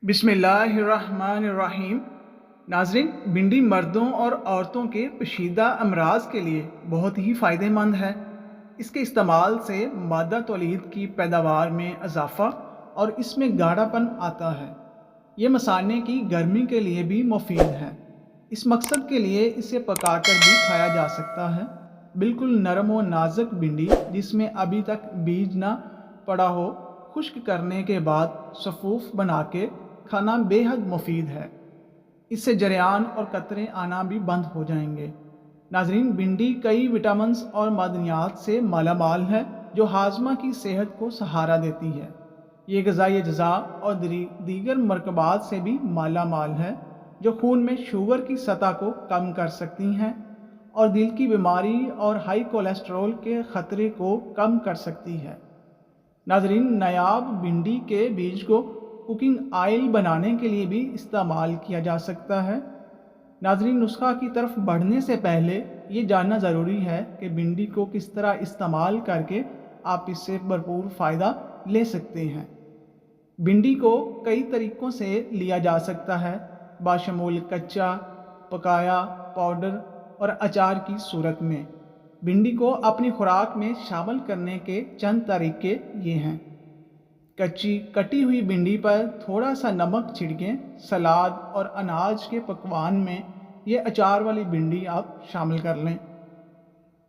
बिस्मिल्लाहिर्रहमानिर्रहीम। नाज़रीन, भिंडी मर्दों और औरतों के पेचीदा अमराज के लिए बहुत ही फ़ायदेमंद है। इसके इस्तेमाल से मादा तौलीद की पैदावार में इजाफ़ा और इसमें गाढ़ापन आता है। ये मसाने की गर्मी के लिए भी मुफीद है। इस मकसद के लिए इसे पकाकर भी खाया जा सकता है। बिल्कुल नरम व नाजुक भिंडी जिसमें अभी तक बीज ना पड़ा हो, खुश्क करने के बाद सफ़ूफ बना के खाना बेहद मुफीद है। इससे जरियान और कतरे आना भी बंद हो जाएंगे। नाजरीन, भिंडी कई विटामिन्स और मादनियात से मालामाल है जो हाजमा की सेहत को सहारा देती है। ये ग़िज़ाई अज्जा और दीगर मरकबात से भी मालामाल है जो खून में शुगर की सतह को कम कर सकती हैं और दिल की बीमारी और हाई कोलेस्ट्रॉल के ख़तरे को कम कर सकती है। नाजरीन, नायाब भिंडी के बीज को कुकिंग आयल बनाने के लिए भी इस्तेमाल किया जा सकता है। नाजरीन, नुस्खा की तरफ बढ़ने से पहले ये जानना ज़रूरी है कि भिंडी को किस तरह इस्तेमाल करके आप इससे भरपूर फ़ायदा ले सकते हैं। भिंडी को कई तरीक़ों से लिया जा सकता है, बाशमूल कच्चा, पकाया, पाउडर और अचार की सूरत में। भिंडी को अपनी खुराक में शामिल करने के चंद तरीके ये हैं। कच्ची कटी हुई भिंडी पर थोड़ा सा नमक छिड़कें। सलाद और अनाज के पकवान में ये अचार वाली भिंडी आप शामिल कर लें।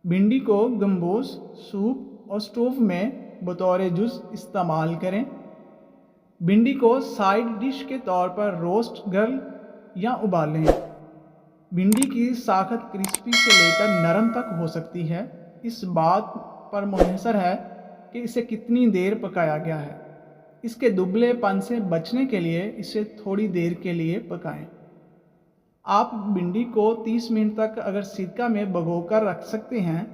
भिंडी को गम्बोस, सूप और स्टोव में बतौर जुज़ इस्तेमाल करें। भिंडी को साइड डिश के तौर पर रोस्ट गर्ल या उबालें। भिंडी की साखत क्रिस्पी से लेकर नरम तक हो सकती है। इस बात पर मुनहसर है कि इसे कितनी देर पकाया गया है। इसके दुबलेपन से बचने के लिए इसे थोड़ी देर के लिए पकाएं। आप भिंडी को 30 मिनट तक अगर सिरका में भिगोकर रख सकते हैं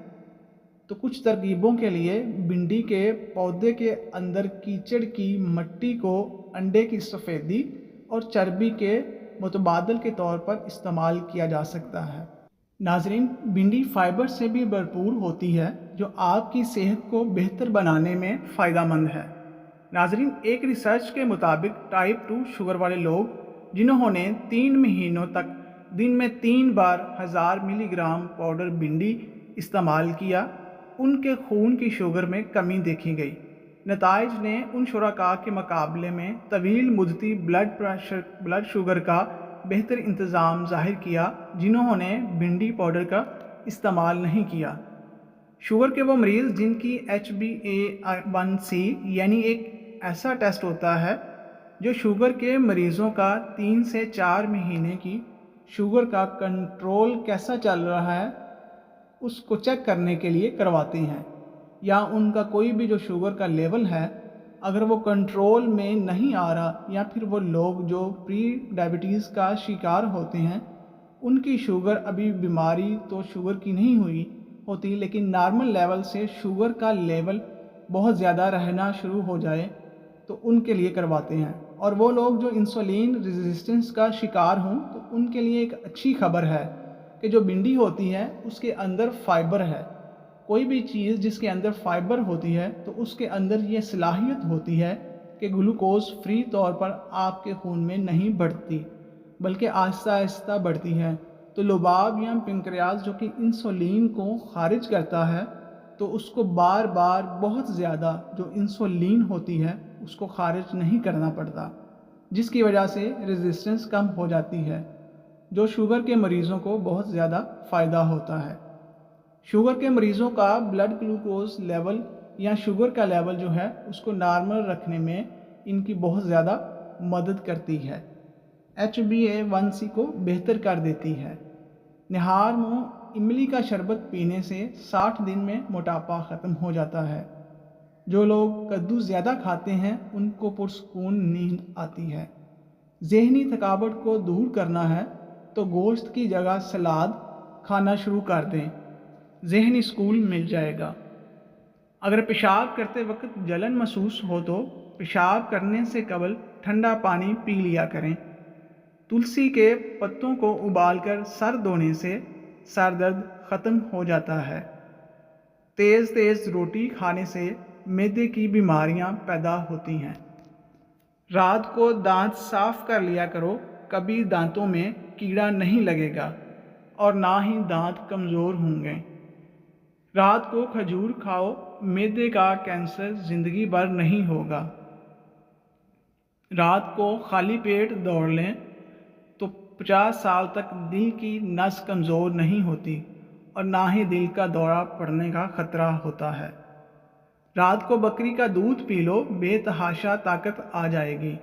तो कुछ तरकीबों के लिए भिंडी के पौधे के अंदर कीचड़ की मट्टी को अंडे की सफ़ेदी और चर्बी के मुतबादल के तौर पर इस्तेमाल किया जा सकता है। नाजरीन, भिंडी फाइबर से भी भरपूर होती है जो आपकी सेहत को बेहतर बनाने में फ़ायदेमंद है। नाजरीन, एक रिसर्च के मुताबिक टाइप 2 शुगर वाले लोग जिन्होंने 3 महीनों तक दिन में 3 बार 1000 मिलीग्राम पाउडर भिंडी इस्तेमाल किया, उनके खून की शुगर में कमी देखी गई। नताइज ने उन शुरका के मुकाबले में तवील मुद्दती ब्लड शुगर का बेहतर इंतज़ाम ज़ाहिर किया जिन्होंने भिंडी पाउडर का इस्तेमाल नहीं किया। शुगर के वो मरीज़ जिनकी HbA1c यानी एक ऐसा टेस्ट होता है जो शुगर के मरीज़ों का 3 से 4 महीने की शुगर का कंट्रोल कैसा चल रहा है उसको चेक करने के लिए करवाते हैं, या उनका कोई भी जो शुगर का लेवल है अगर वो कंट्रोल में नहीं आ रहा, या फिर वो लोग जो प्री डायबिटीज़ का शिकार होते हैं उनकी शुगर अभी बीमारी तो शुगर की नहीं हुई होती लेकिन नॉर्मल लेवल से शुगर का लेवल बहुत ज़्यादा रहना शुरू हो जाए तो उनके लिए करवाते हैं। और वो लोग जो इंसुलिन रेजिस्टेंस का शिकार हों तो उनके लिए एक अच्छी खबर है कि जो भिंडी होती है उसके अंदर फाइबर है। कोई भी चीज़ जिसके अंदर फाइबर होती है तो उसके अंदर ये सलाहियत होती है कि ग्लूकोज फ्री तौर पर आपके खून में नहीं बढ़ती बल्कि आहिस्ता आहिस्ता बढ़ती है। तो लुबाब या पेंक्रियाज जो कि इंसुलिन को खारिज करता है तो उसको बार बार बहुत ज़्यादा जो इंसुलिन होती है उसको खारिज नहीं करना पड़ता, जिसकी वजह से रेजिस्टेंस कम हो जाती है, जो शुगर के मरीज़ों को बहुत ज़्यादा फ़ायदा होता है। शुगर के मरीज़ों का ब्लड ग्लूकोज लेवल या शुगर का लेवल जो है उसको नॉर्मल रखने में इनकी बहुत ज़्यादा मदद करती है। HbA1c को बेहतर कर देती है। निहार मुँह इमली का शरबत पीने से 60 दिन में मोटापा ख़त्म हो जाता है। जो लोग कद्दू ज़्यादा खाते हैं उनको पुरसकून नींद आती है। ज़हनी थकावट को दूर करना है तो गोश्त की जगह सलाद खाना शुरू कर दें, ज़हनी सुकून मिल जाएगा। अगर पेशाब करते वक्त जलन महसूस हो तो पेशाब करने से कबल ठंडा पानी पी लिया करें। तुलसी के पत्तों को उबालकर सर धोने से सर दर्द ख़त्म हो जाता है। तेज़ रोटी खाने से मैदे की बीमारियां पैदा होती हैं। رات کو دانت صاف کر لیا کرو، کبھی دانتوں میں کیڑا نہیں لگے گا اور نہ ہی دانت کمزور ہوں گے۔ رات کو کھجور کھاؤ، معدے کا کینسر زندگی بھر نہیں ہوگا۔ رات کو خالی پیٹ دوڑ لیں تو 50 سال تک دل کی نس کمزور نہیں ہوتی اور نہ ہی دل کا دورہ پڑنے کا خطرہ ہوتا ہے۔ رات کو بکری کا دودھ پی لو، بے تحاشا طاقت آ جائے گی۔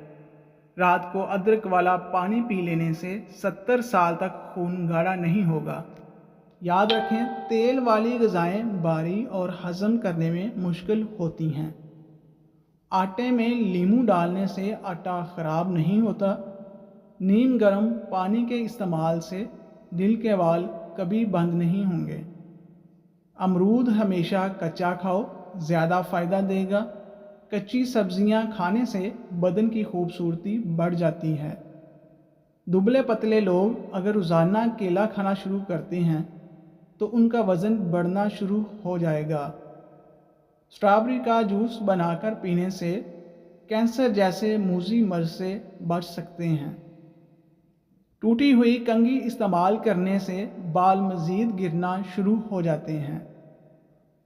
رات کو ادرک والا پانی پی لینے سے 70 سال تک خون گاڑھا نہیں ہوگا۔ یاد رکھیں، تیل والی غذائیں بھاری اور ہضم کرنے میں مشکل ہوتی ہیں۔ آٹے میں لیموں ڈالنے سے آٹا خراب نہیں ہوتا۔ نیم گرم پانی کے استعمال سے دل کے وال کبھی بند نہیں ہوں گے۔ امرود ہمیشہ کچا کھاؤ، زیادہ فائدہ دے گا۔ کچی سبزیاں کھانے سے بدن کی خوبصورتی بڑھ جاتی ہے۔ دبلے پتلے لوگ اگر روزانہ کیلا کھانا شروع کرتے ہیں تو ان کا وزن بڑھنا شروع ہو جائے گا۔ اسٹرابیری کا جوس بنا کر پینے سے کینسر جیسے موذی مرض سے بچ سکتے ہیں۔ ٹوٹی ہوئی کنگھی استعمال کرنے سے بال مزید گرنا شروع ہو جاتے ہیں۔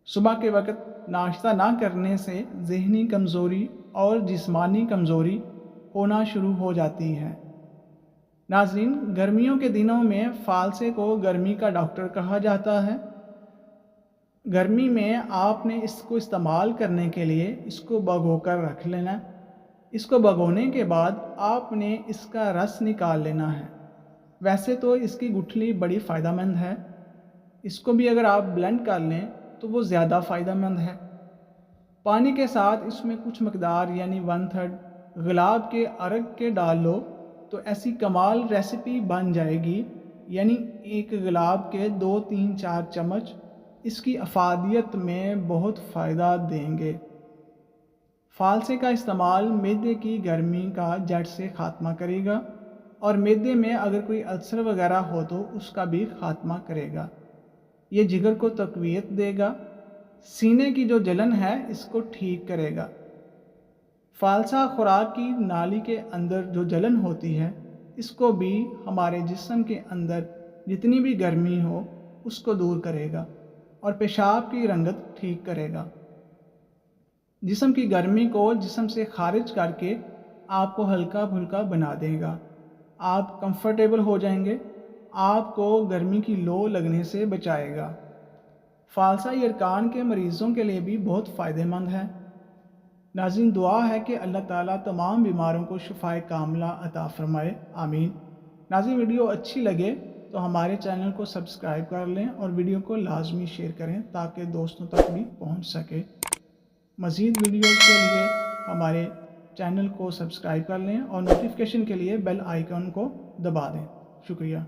صبح کے وقت ناشتہ نہ کرنے سے ذہنی کمزوری اور جسمانی کمزوری ہونا شروع ہو جاتی ہے۔ ناظرین، گرمیوں کے دنوں میں فالسے کو گرمی کا ڈاکٹر کہا جاتا ہے۔ گرمی میں آپ نے اس کو استعمال کرنے کے لیے اس کو بھگو کر رکھ لینا۔ اس کو بھگونے کے بعد آپ نے اس کا رس نکال لینا ہے۔ ویسے تو اس کی گٹھلی بڑی فائدہ مند ہے، اس کو بھی اگر آپ بلینڈ کر لیں تو وہ زیادہ فائدہ مند ہے۔ پانی کے ساتھ اس میں کچھ مقدار یعنی 1/3 گلاب کے ارگ کے ڈال لو تو ایسی کمال ریسیپی بن جائے گی، یعنی ایک گلاب کے 2-3-4 چمچ اس کی افادیت میں بہت فائدہ دیں گے۔ فالسے کا استعمال معدے کی گرمی کا جڑ سے خاتمہ کرے گا اور معدے میں اگر کوئی السر وغیرہ ہو تو اس کا بھی خاتمہ کرے گا۔ یہ جگر کو تقویت دے گا، سینے کی جو جلن ہے اس کو ٹھیک کرے گا۔ فالسا خوراک کی نالی کے اندر جو جلن ہوتی ہے اس کو بھی ہمارے جسم کے اندر جتنی بھی گرمی ہو اس کو دور کرے گا اور پیشاب کی رنگت ٹھیک کرے گا۔ جسم کی گرمی کو جسم سے خارج کر کے آپ کو ہلکا پھلکا بنا دے گا۔ آپ کمفرٹیبل ہو جائیں گے، آپ کو گرمی کی لو لگنے سے بچائے گا۔ فالسا یرکان کے مریضوں کے لیے بھی بہت فائدہ مند ہے۔ ناظرین، دعا ہے کہ اللہ تعالیٰ تمام بیماروں کو شفائے کاملہ عطا فرمائے، آمین۔ ناظرین، ویڈیو اچھی لگے تو ہمارے چینل کو سبسکرائب کر لیں اور ویڈیو کو لازمی شیئر کریں تاکہ دوستوں تک بھی پہنچ سکے۔ مزید ویڈیوز کے لیے ہمارے چینل کو سبسکرائب کر لیں اور نوٹیفیکیشن کے لیے بیل آئیکن کو دبا دیں۔ شکریہ۔